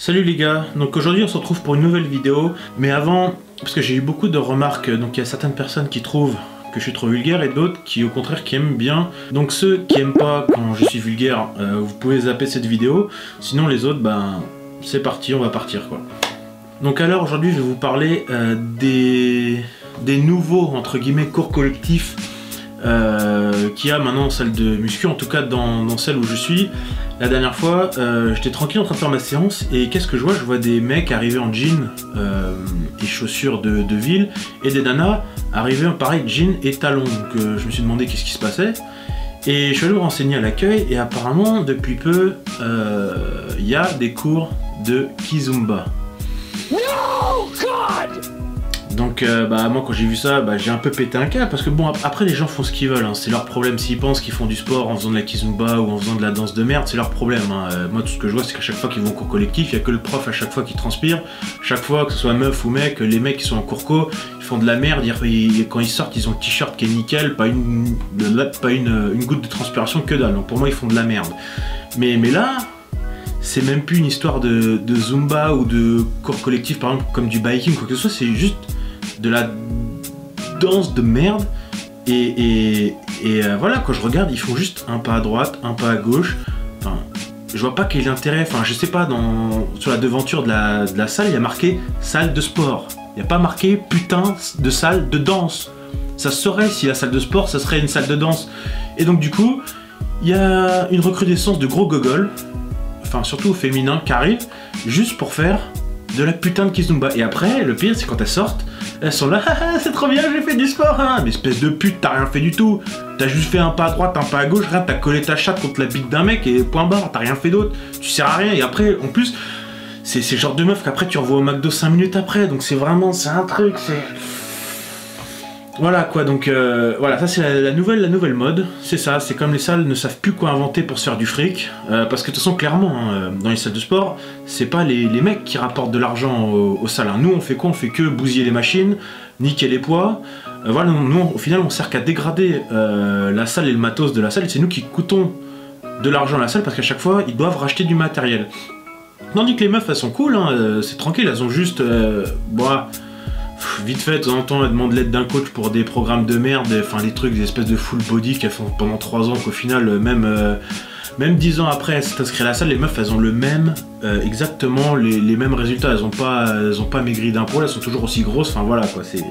Salut les gars, donc aujourd'hui on se retrouve pour une nouvelle vidéo, mais avant, parce que j'ai eu beaucoup de remarques, donc il y a certaines personnes qui trouvent que je suis trop vulgaire et d'autres qui au contraire qui aiment bien. Donc ceux qui aiment pas quand je suis vulgaire, vous pouvez zapper cette vidéo, sinon les autres, ben c'est parti, on va partir quoi. Donc alors aujourd'hui je vais vous parler des nouveaux entre guillemets cours collectifs qu'il y a maintenant en salle de muscu, en tout cas dans celle où je suis. La dernière fois, j'étais tranquille en train de faire ma séance et qu'est-ce que je vois? Je vois des mecs arriver en jean et chaussures de ville et des nanas arriver en pareil jean et talons. Donc je me suis demandé qu'est-ce qui se passait et je suis allé me renseigner à l'accueil et apparemment depuis peu il y a des cours de Kizumba. No God! Donc moi quand j'ai vu ça, j'ai un peu pété un câble parce que bon après les gens font ce qu'ils veulent, hein. C'est leur problème s'ils pensent qu'ils font du sport en faisant de la kizumba ou en faisant de la danse de merde, c'est leur problème, hein. Moi tout ce que je vois c'est qu'à chaque fois qu'ils vont au cours collectif, il n'y a que le prof à chaque fois qui transpire, chaque fois que ce soit meuf ou mec, les mecs qui sont en cours co, ils font de la merde, quand ils sortent ils ont le t-shirt qui est nickel, pas une goutte de transpiration, que dalle, donc pour moi ils font de la merde. Mais là, c'est même plus une histoire de zumba ou de cours collectif par exemple comme du biking ou quoi que ce soit, c'est juste de la danse de merde et voilà, quand je regarde ils font juste un pas à droite, un pas à gauche, enfin je vois pas quel est l'intérêt, enfin je sais pas, sur la devanture de la salle il y a marqué salle de sport, il n'y a pas marqué putain de salle de danse. Ça se saurait si la salle de sport ça serait une salle de danse. Et donc du coup il y a une recrudescence de gros gogoles, enfin surtout au féminin, qui arrivent juste pour faire de la putain de kizumba. Et après, le pire, c'est quand elles sortent, elles sont là, ah, c'est trop bien, j'ai fait du sport, hein. Mais espèce de pute, t'as rien fait du tout. T'as juste fait un pas à droite, un pas à gauche, rien, t'as collé ta chatte contre la bite d'un mec et point barre, t'as rien fait d'autre. Tu sers à rien. Et après, en plus, c'est le genre de meuf qu'après tu revois au McDo 5 minutes après. Donc c'est vraiment, c'est un truc, c'est... Voilà quoi, donc voilà, ça c'est la nouvelle mode, c'est ça, c'est comme les salles ne savent plus quoi inventer pour se faire du fric, parce que de toute façon clairement, hein, dans les salles de sport, c'est pas les mecs qui rapportent de l'argent aux salles, hein. Nous on fait quoi? On fait que bousiller les machines, niquer les poids, voilà, nous au final on sert qu'à dégrader la salle et le matos de la salle, et c'est nous qui coûtons de l'argent à la salle parce qu'à chaque fois ils doivent racheter du matériel. Tandis que les meufs elles sont cool, hein, c'est tranquille, elles ont juste... vite fait, de temps en temps, elles demandent l'aide d'un coach pour des programmes de merde, enfin des trucs, des espèces de full body qu'elles font pendant 3 ans, qu'au final, même 10 ans après elles s'est inscrites à la salle, les meufs elles ont le même, exactement les mêmes résultats, elles ont pas maigri d'un poil, elles sont toujours aussi grosses, enfin voilà quoi, c'est...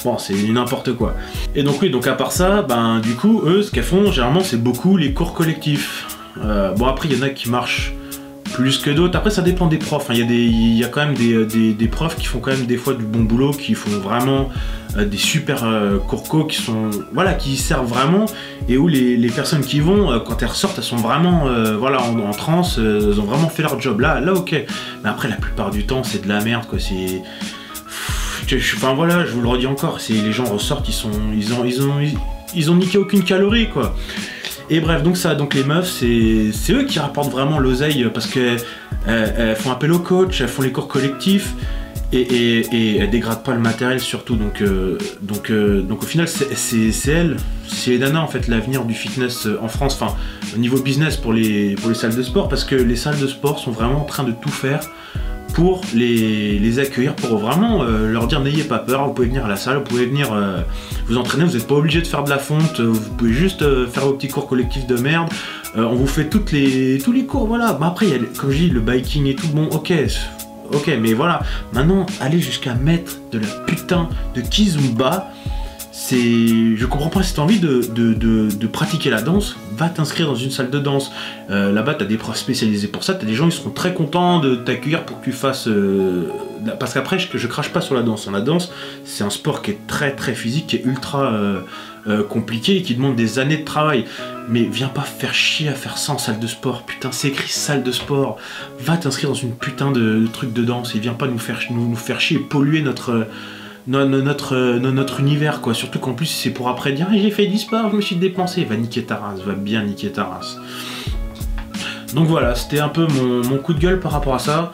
Bon, c'est n'importe quoi. Et donc oui, donc à part ça, du coup, eux, ce qu'elles font, généralement, c'est beaucoup les cours collectifs. Bon après, il y en a qui marchent plus que d'autres, après ça dépend des profs, hein. Il y a quand même des profs qui font quand même des fois du bon boulot, qui font vraiment des super cours qui sont, voilà, qui servent vraiment, et où les personnes qui vont, quand elles ressortent, elles sont vraiment voilà, en transe, elles ont vraiment fait leur job, là ok, mais après la plupart du temps c'est de la merde quoi, c'est... Enfin voilà, je vous le redis encore, les gens ressortent, ils ont niqué aucune calorie quoi. Et bref, donc les meufs, c'est eux qui rapportent vraiment l'oseille parce qu'elles font appel au coach, elles font les cours collectifs et elles dégradent pas le matériel surtout. Donc au final, c'est elles, c'est les nanas en fait, l'avenir du fitness en France, enfin au niveau business pour les salles de sport, parce que les salles de sport sont vraiment en train de tout faire pour les accueillir, pour vraiment leur dire n'ayez pas peur, vous pouvez venir à la salle, vous pouvez venir vous entraîner, vous n'êtes pas obligé de faire de la fonte, vous pouvez juste faire vos petits cours collectifs de merde, on vous fait tous les cours, voilà. Après il y a, comme je dis, le biking et tout, bon ok, mais voilà, maintenant aller jusqu'à mettre de la putain de kizumba, je comprends pas cette envie de pratiquer la danse. Va t'inscrire dans une salle de danse. Là-bas, t'as des profs spécialisés pour ça. T'as des gens qui seront très contents de t'accueillir pour que tu fasses... Parce qu'après, je crache pas sur la danse. La danse, c'est un sport qui est très très physique, qui est ultra compliqué et qui demande des années de travail. Mais viens pas faire chier à faire ça en salle de sport. Putain, c'est écrit salle de sport. Va t'inscrire dans une putain de truc de danse et viens pas nous faire chier et polluer notre univers quoi, surtout qu'en plus c'est pour après dire j'ai fait du sport, je me suis dépensé, va niquer ta race, va bien niquer ta race. Donc voilà, c'était un peu mon coup de gueule par rapport à ça,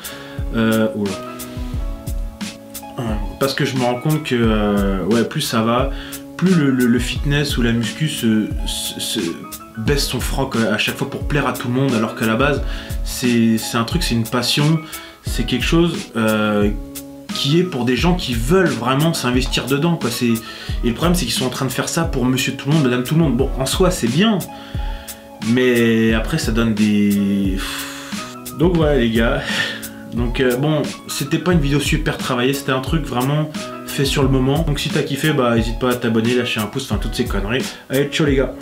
parce que je me rends compte que ouais, plus ça va, plus le fitness ou la muscu se baisse son froc à chaque fois pour plaire à tout le monde, alors qu'à la base c'est un truc, c'est une passion. c'est quelque chose qui est pour des gens qui veulent vraiment s'investir dedans, quoi. Et le problème, c'est qu'ils sont en train de faire ça pour monsieur tout le monde, madame tout le monde. Bon, en soi, c'est bien, mais après, ça donne des... Donc voilà, les gars. Donc bon, c'était pas une vidéo super travaillée, c'était un truc vraiment fait sur le moment. Donc si t'as kiffé, bah n'hésite pas à t'abonner, lâcher un pouce, enfin toutes ces conneries. Allez, ciao les gars.